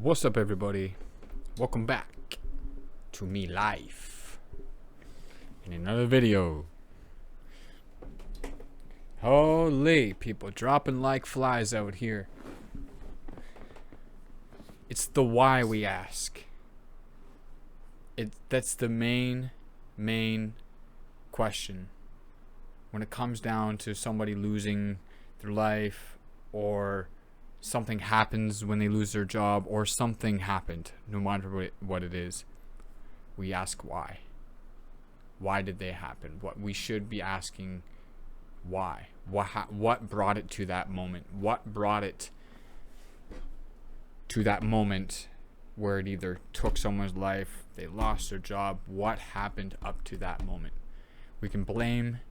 What's up, everybody? Welcome back to me life in another video. Holy, people dropping like flies out here. It's the why we ask. That's the main question when it comes down to somebody losing their life, or something happens when they lose their job, or something happened. No matter what it is, we ask why. Why did they happen? What we should be asking, why? What brought it to that moment? What brought it to that moment where it either took someone's life, they lost their job? What happened up to that moment? We can blame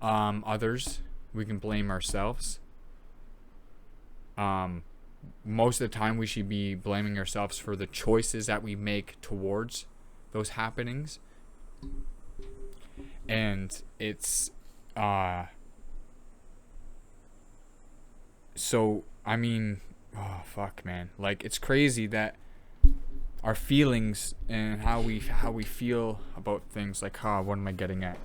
others. We can blame ourselves. Most of the time we should be blaming ourselves for the choices that we make towards those happenings. And it's so I mean, oh fuck, man, like it's crazy that our feelings and how we feel about things, like, what am I getting at?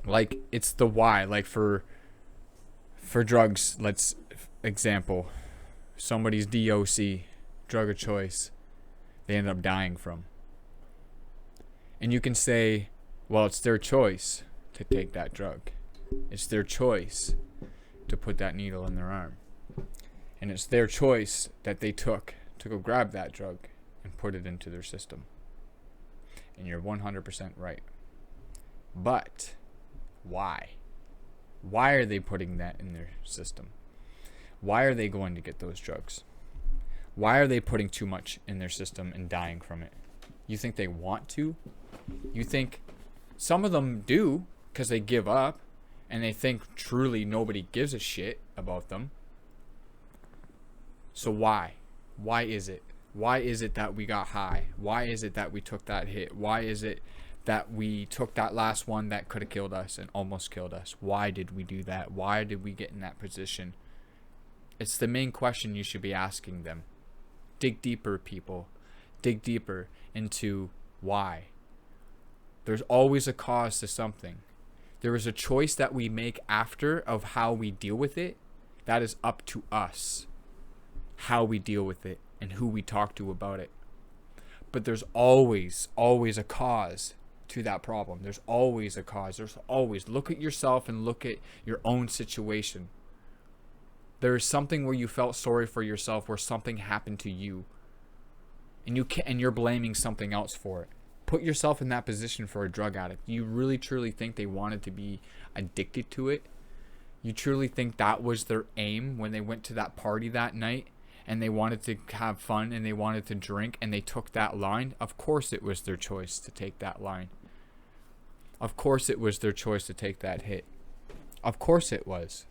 Like, it's the why. Like for drugs, let's example, somebody's DOC, drug of choice, they end up dying from. And you can say, well, it's their choice to take that drug. It's their choice to put that needle in their arm. And it's their choice that they took to go grab that drug and put it into their system. And you're 100% right. But why? Why are they putting that in their system? Why are they going to get those drugs? Why are they putting too much in their system and dying from it? You think they want to? You think some of them do because they give up and they think truly nobody gives a shit about them. So why? Why is it? Why is it that we got high? Why is it that we took that hit? Why is it that we took that last one that could have killed us and almost killed us? Why did we do that? Why did we get in that position? It's the main question you should be asking them. Dig deeper, people. Dig deeper into why. There's always a cause to something. There is a choice that we make after of how we deal with it. That is up to us. How we deal with it and who we talk to about it. But there's always a cause to that problem. There's always a cause. There's always, look at yourself and look at your own situation. There is something where you felt sorry for yourself, where something happened to you, and you're blaming something else for it. Put yourself in that position for a drug addict. You really truly think they wanted to be addicted to it? You truly think that was their aim when they went to that party that night and they wanted to have fun and they wanted to drink and they took that line? Of course it was their choice to take that line. Of course it was their choice to take that hit. Of course it was.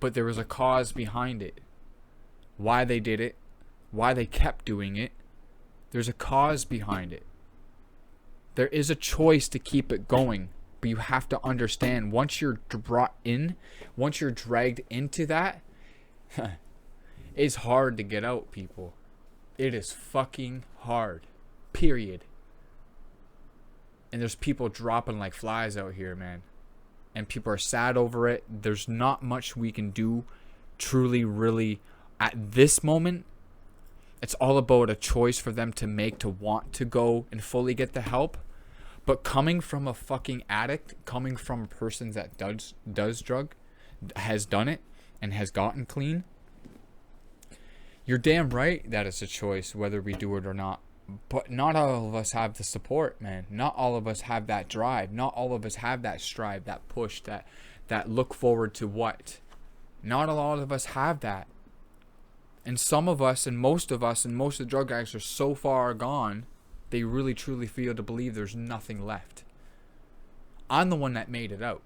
But there was a cause behind it. Why they did it. Why they kept doing it. There's a cause behind it. There is a choice to keep it going. But you have to understand, once you're brought in, once you're dragged into that, it's hard to get out, people. It is fucking hard. Period. And there's people dropping like flies out here, man. And people are sad over it. There's not much we can do truly, really, at this moment. It's all about a choice for them to make, to want to go and fully get the help. But coming from a fucking addict, coming from a person that does drug, has done it, and has gotten clean, you're damn right that it's a choice whether we do it or not. But not all of us have the support, man. Not all of us have that drive. Not all of us have that strive, that push, that look forward to what. Not a lot of us have that. And some of us, and most of us, and most of the drug addicts are so far gone, they really truly feel to believe there's nothing left. I'm the one that made it out.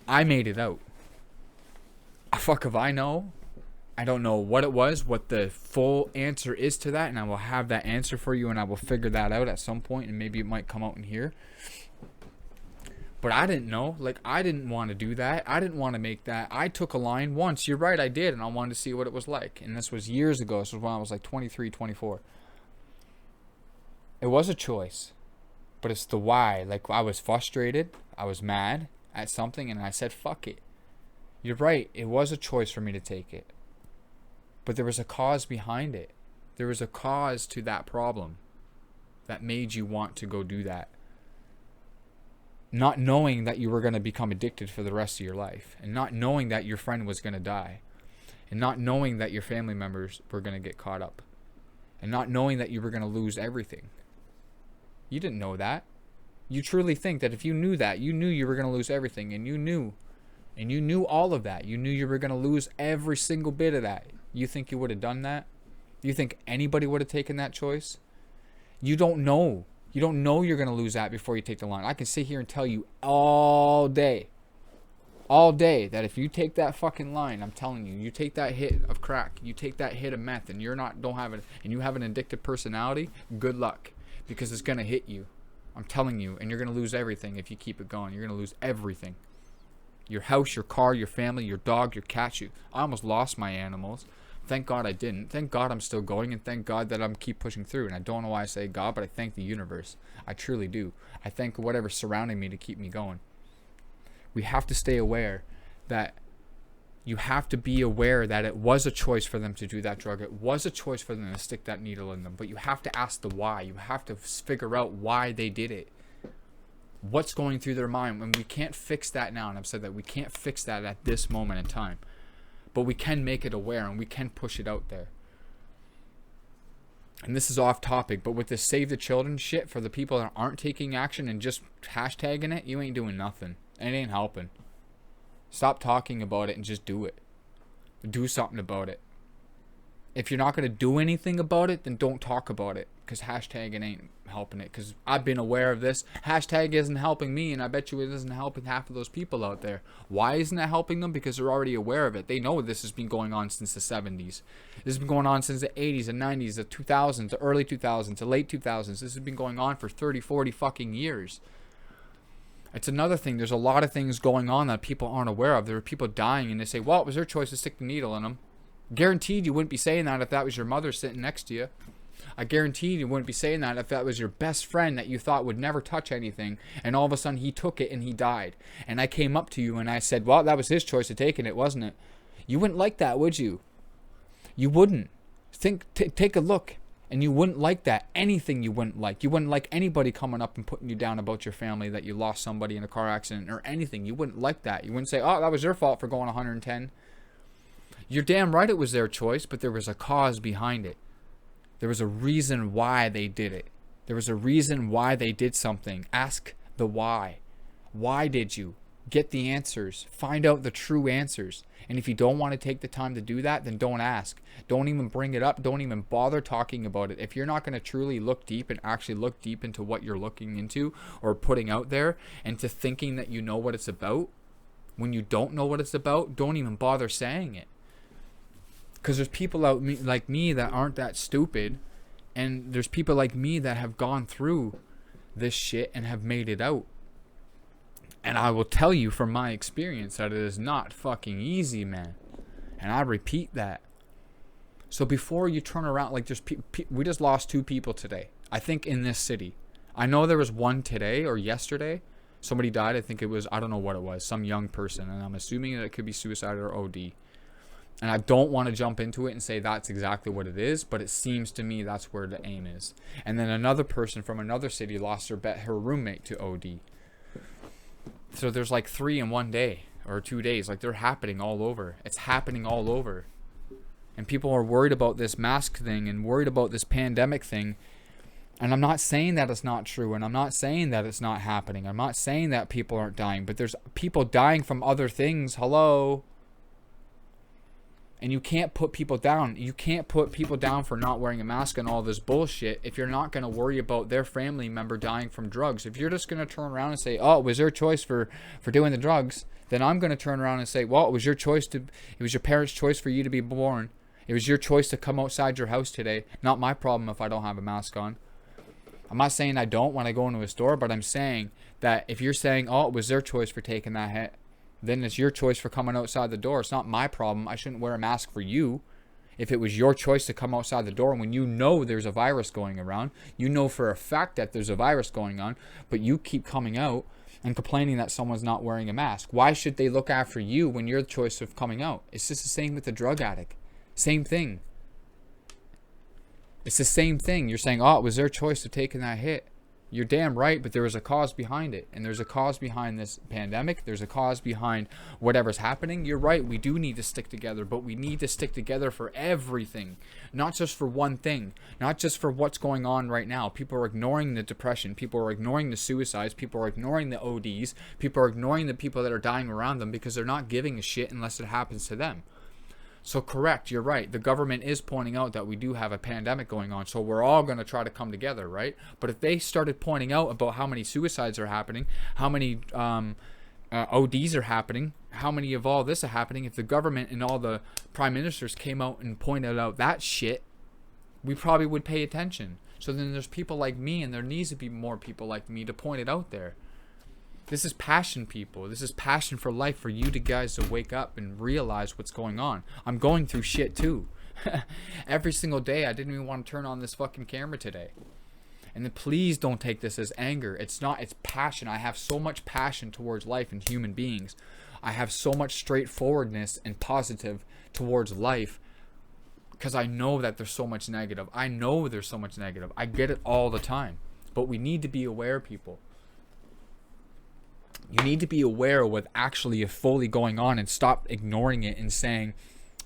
I made it out. Fuck if I know. I don't know what it was, what the full answer is to that, and I will have that answer for you, and I will figure that out at some point, and maybe it might come out in here. But I didn't know. Like, I didn't want to do that. I didn't want to make that. I took a line once. You're right, I did. And I wanted to see what it was like. And this was years ago. This was when I was like 23, 24. It was a choice. But it's the why. Like, I was frustrated. I was mad at something. And I said, fuck it. You're right. It was a choice for me to take it. But there was a cause behind it. There was a cause to that problem that made you want to go do that. Not knowing that you were going to become addicted for the rest of your life. And not knowing that your friend was going to die. And not knowing that your family members were going to get caught up. And not knowing that you were going to lose everything. You didn't know that. You truly think that if you knew that, you knew you were going to lose everything. And you knew all of that. You knew you were going to lose every single bit of that. You think you would have done that? You think anybody would have taken that choice? You don't know. You don't know you're going to lose that before you take the line. I can sit here and tell you all day that if you take that fucking line, I'm telling you, you take that hit of crack, you take that hit of meth, and you have an addictive personality, good luck, because it's going to hit you. I'm telling you, and you're going to lose everything if you keep it going. You're going to lose everything. Your house, your car, your family, your dog, your cat. I almost lost my animals. Thank God I didn't. Thank God I'm still going, and thank God that I'm keep pushing through. And I don't know why I say God, but I thank the universe. I truly do. I thank whatever's surrounding me to keep me going. We have to stay aware that you have to be aware that it was a choice for them to do that drug. It was a choice for them to stick that needle in them. But you have to ask the why. You have to figure out why they did it. What's going through their mind. And we can't fix that now. And I've said that we can't fix that at this moment in time. But we can make it aware and we can push it out there. And this is off topic, but with this Save the Children shit, for the people that aren't taking action and just hashtagging it, you ain't doing nothing. It ain't helping. Stop talking about it and just do it. Do something about it. If you're not going to do anything about it, then don't talk about it. Because hashtagging ain't helping it. Because I've been aware of this. Hashtag isn't helping me, and I bet you it isn't helping half of those people out there. Why isn't it helping them? Because they're already aware of it. They know this has been going on since the 70s. This has been going on since the 80s and 90s, the 2000s, the early 2000s, the late 2000s. This has been going on for 30, 40 fucking years. It's another thing. There's a lot of things going on that people aren't aware of. There are people dying, and they say, well, it was their choice to stick the needle in them. Guaranteed you wouldn't be saying that if that was your mother sitting next to you. I guarantee you wouldn't be saying that if that was your best friend that you thought would never touch anything, and all of a sudden he took it and he died. And I came up to you and I said, well, that was his choice of taking it, wasn't it? You wouldn't like that, would you? You wouldn't. Take a look, and you wouldn't like that. Anything you wouldn't like. You wouldn't like anybody coming up and putting you down about your family, that you lost somebody in a car accident or anything. You wouldn't like that. You wouldn't say, oh, that was their fault for going 110. You're damn right it was their choice, but there was a cause behind it. There was a reason why they did it. There was a reason why they did something. Ask the why. Why did you? Get the answers. Find out the true answers. And if you don't want to take the time to do that, then don't ask. Don't even bring it up. Don't even bother talking about it. If you're not going to truly look deep and actually look deep into what you're looking into or putting out there, and to thinking that you know what it's about, when you don't know what it's about, don't even bother saying it. Because there's people like me that aren't that stupid, and there's people like me that have gone through this shit and have made it out. And I will tell you from my experience that it is not fucking easy, man. And I repeat that. So before you turn around, like, there's we just lost 2 people today, I think, in this city. I know there was one today or yesterday. Somebody died. I think it was, I don't know what it was, some young person, and I'm assuming that it could be suicide or OD. And I don't want to jump into it and say that's exactly what it is, but it seems to me that's where the aim is. And then another person from another city lost her roommate to OD. So there's like 3 in one day or 2 days. Like, they're happening all over. It's happening all over. And people are worried about this mask thing and worried about this pandemic thing. And I'm not saying that it's not true, and I'm not saying that it's not happening. I'm not saying that people aren't dying, but there's people dying from other things. Hello? And you can't put people down. You can't put people down for not wearing a mask and all this bullshit if you're not going to worry about their family member dying from drugs. If you're just going to turn around and say, oh, it was their choice for doing the drugs, then I'm going to turn around and say, well, it was your parents' choice for you to be born. It was your choice to come outside your house today. Not my problem if I don't have a mask on. I'm not saying I don't when I go into a store, but I'm saying that if you're saying, oh, it was their choice for taking that hit, then it's your choice for coming outside the door. It's not my problem. I shouldn't wear a mask for you. If it was your choice to come outside the door when you know there's a virus going around, you know for a fact that there's a virus going on, but you keep coming out and complaining that someone's not wearing a mask. Why should they look after you when you're the choice of coming out? It's just the same with the drug addict. Same thing. It's the same thing. You're saying, oh, it was their choice of taking that hit. You're damn right, but there was a cause behind it. And there's a cause behind this pandemic. There's a cause behind whatever's happening. You're right, we do need to stick together, but we need to stick together for everything. Not just for one thing. Not just for what's going on right now. People are ignoring the depression. People are ignoring the suicides. People are ignoring the ODs. People are ignoring the people that are dying around them because they're not giving a shit unless it happens to them. So correct, you're right. The government is pointing out that we do have a pandemic going on, so we're all going to try to come together, right? But if they started pointing out about how many suicides are happening, how many ODs are happening, how many of all this are happening, if the government and all the prime ministers came out and pointed out that shit, we probably would pay attention. So then there's people like me, and there needs to be more people like me to point it out there. This is passion, people. This is passion for life, for you to guys to wake up and realize what's going on. I'm going through shit too. Every single day. I didn't even want to turn on this fucking camera today. And then please don't take this as anger. It's not. It's passion. I have so much passion towards life and human beings. I have so much straightforwardness and positive towards life because I know that there's so much negative. I know there's so much negative. I get it all the time. But we need to be aware, people. You need to be aware of what actually is fully going on and stop ignoring it and saying,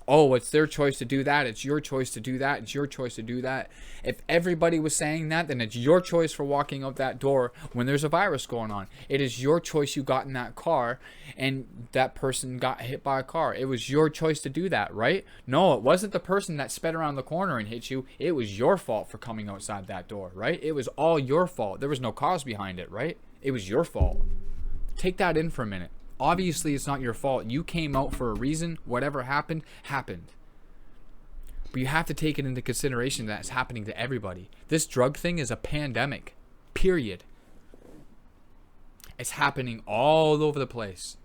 oh, it's their choice to do that. It's your choice to do that. It's your choice to do that. If everybody was saying that, then it's your choice for walking out that door when there's a virus going on. It is your choice you got in that car and that person got hit by a car. It was your choice to do that, right? No, it wasn't the person that sped around the corner and hit you. It was your fault for coming outside that door, right? It was all your fault. There was no cause behind it, right? It was your fault. Take that in for a minute. Obviously, it's not your fault. You came out for a reason. Whatever happened, happened. But you have to take it into consideration that it's happening to everybody. This drug thing is a pandemic. Period. It's happening all over the place.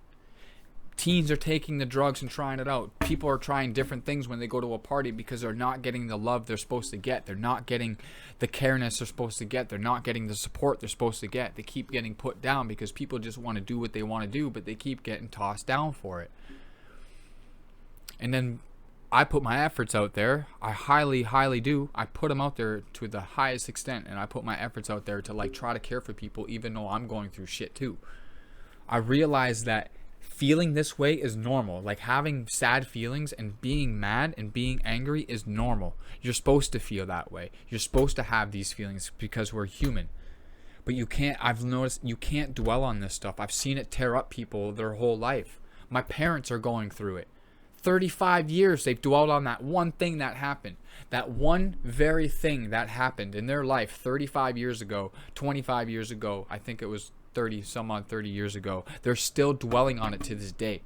Teens are taking the drugs and trying it out. People are trying different things when they go to a party because they're not getting the love they're supposed to get. They're not getting the careness they're supposed to get. They're not getting the support they're supposed to get. They keep getting put down because people just want to do what they want to do, but they keep getting tossed down for it. And then I put my efforts out there. I highly, highly do. I put them out there to the highest extent, and I put my efforts out there to like try to care for people even though I'm going through shit too. I realize that feeling this way is normal. Like having sad feelings and being mad and being angry is normal. You're supposed to feel that way. You're supposed to have these feelings because we're human. But you can't, I've noticed, you can't dwell on this stuff. I've seen it tear up people their whole life. My parents are going through it. 35 years they've dwelled on that one thing that happened. That one very thing that happened in their life 35 years ago, 25 years ago. I think it was 30 years ago. They're still dwelling on it to this day,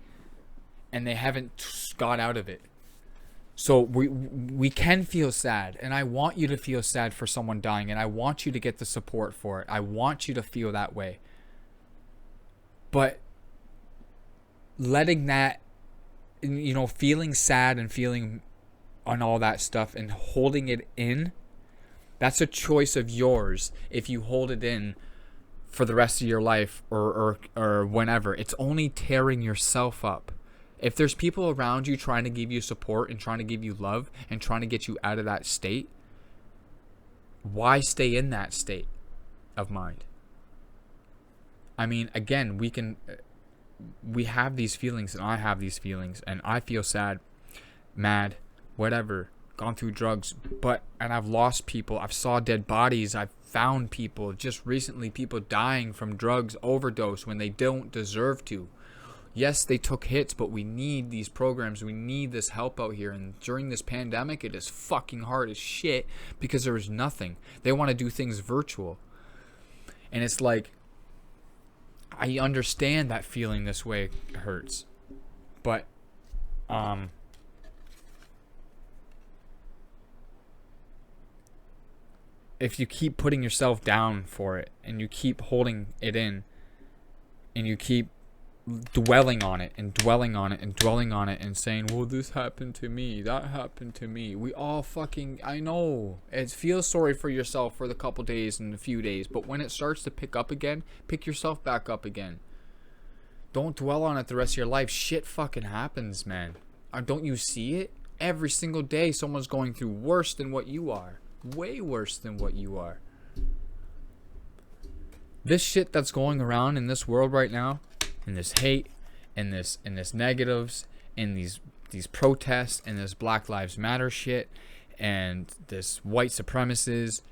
and they haven't got out of it. So we can feel sad, and I want you to feel sad for someone dying, and I want you to get the support for it. I want you to feel that way. But letting that, you know, feeling sad and feeling on all that stuff and holding it in, that's a choice of yours. If you hold it in for the rest of your life or whenever, it's only tearing yourself up. If there's people around you trying to give you support and trying to give you love and trying to get you out of that state, why stay in that state of mind? I mean, again, we have these feelings, and I have these feelings, and I feel sad, mad, whatever, gone through drugs, and I've lost people. I've saw dead bodies. I've found people just recently, people dying from drugs overdose when they don't deserve to. Yes, they took hits, but we need these programs. We need this help out here. And during this pandemic, it is fucking hard as shit because there is nothing. They want to do things virtual. And it's like, I understand that feeling this way hurts. But, if you keep putting yourself down for it and you keep holding it in and you keep dwelling on it and dwelling on it and dwelling on it and saying, well, this happened to me, that happened to me. We all fucking, I know. It feels sorry for yourself for the couple days and a few days, but when it starts to pick up again, pick yourself back up again. Don't dwell on it the rest of your life. Shit fucking happens, man. Don't you see it? Every single day someone's going through worse than what you are. Way worse than what you are. This shit that's going around in this world right now, in this hate, in this negatives, in these protests, and this Black Lives Matter shit, and this white supremacists,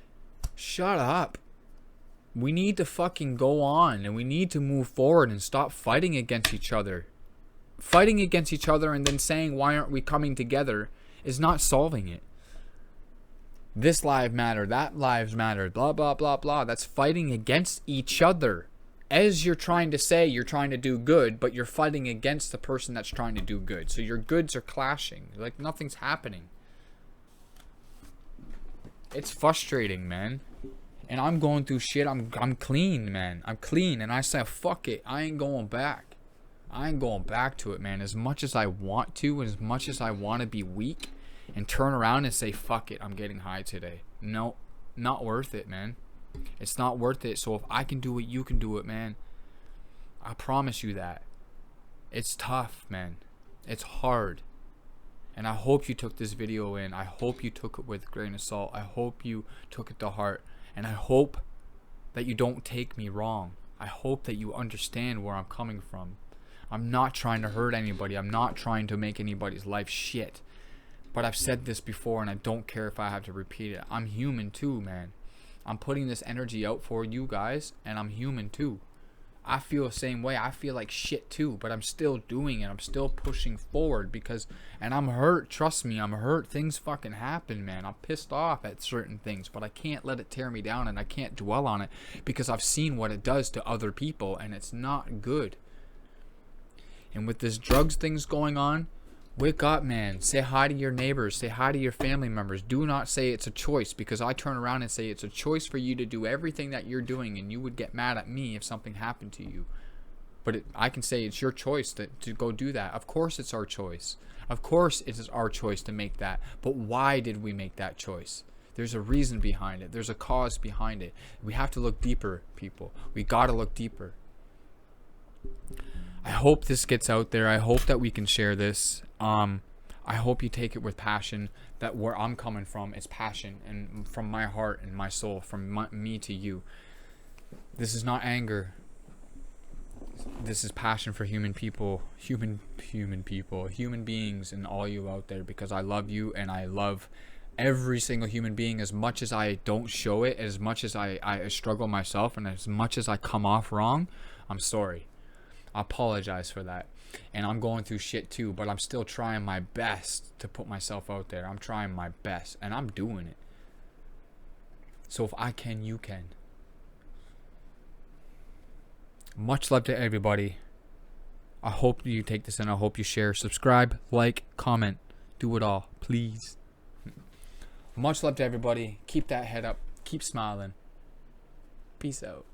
shut up. We need to fucking go on, and we need to move forward and stop fighting against each other. Fighting against each other and then saying, why aren't we coming together, is not solving it. This lives matter, that lives matter, blah, blah, blah, blah. That's fighting against each other. As you're trying to say you're trying to do good, but you're fighting against the person that's trying to do good. So your goods are clashing. Like nothing's happening. It's frustrating, man. And I'm going through shit. I'm clean, man. I'm clean. And I say, fuck it. I ain't going back. I ain't going back to it, man. As much as I want to, and as much as I want to be weak and turn around and say, fuck it, I'm getting high today. No, not worth it, man. It's not worth it. So if I can do it, you can do it, man. I promise you that. It's tough, man. It's hard. And I hope you took this video in. I hope you took it with a grain of salt. I hope you took it to heart. And I hope that you don't take me wrong. I hope that you understand where I'm coming from. I'm not trying to hurt anybody. I'm not trying to make anybody's life shit. But I've said this before and I don't care if I have to repeat it. I'm human too, man. I'm putting this energy out for you guys and I'm human too. I feel the same way. I feel like shit too, but I'm still doing it. I'm still pushing forward because, and I'm hurt. Trust me, I'm hurt. Things fucking happen, man. I'm pissed off at certain things, but I can't let it tear me down and I can't dwell on it because I've seen what it does to other people and it's not good. And with this drugs things going on, wake up, man. Say hi to your neighbors. Say hi to your family members. Do not say it's a choice, because I turn around and say it's a choice for you to do everything that you're doing, and you would get mad at me if something happened to you. But I can say it's your choice to go do that. Of course it's our choice. Of course it is our choice to make that. But why did we make that choice? There's a reason behind it. There's a cause behind it. We have to look deeper, people. We gotta look deeper. I hope this gets out there. I hope that we can share this. I hope you take it with passion. That where I'm coming from is passion, and from my heart and my soul, from me to you. This is not anger. This is passion for human people, human beings, and all you out there, because I love you and I love every single human being. As much as I don't show it, as much as I struggle myself, and as much as I come off wrong, I'm sorry. I apologize for that. And I'm going through shit too, but I'm still trying my best to put myself out there. I'm trying my best, and I'm doing it. So if I can, you can. Much love to everybody. I hope you take this in. I hope you share, subscribe, like, comment. Do it all, please. Much love to everybody. Keep that head up. Keep smiling. Peace out.